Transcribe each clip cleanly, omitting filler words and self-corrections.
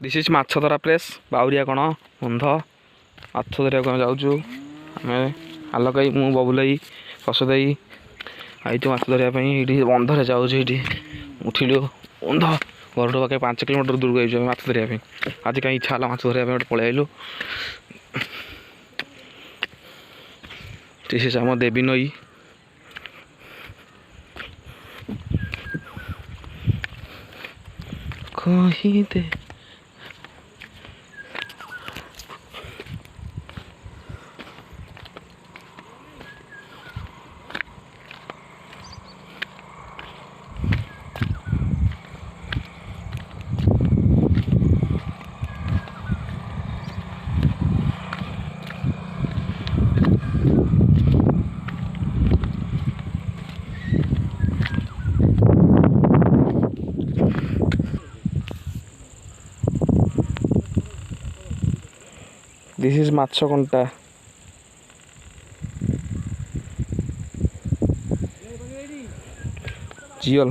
this is माछ धरा press बाउरिया कण बंध माछ धरिया को जाऊँ आम आलोक मु बबुल कसदाई आई माछ धरिया बंधरे जाऊँ उठिलु बंध घर पाखे 5 किलोमीटर दूर को माछ धरिया आज कहीं इच्छा है माछ धरिया पलि आइलु आम देवी नई कही दे दिस इज माछ कंटा जियल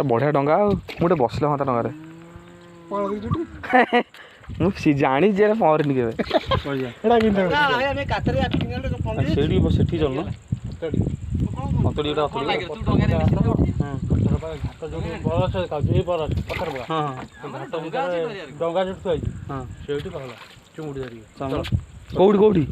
बढ़िया डंगा मुझे बसले हाँ डे मुझे जानी जे पहरनी के कौटी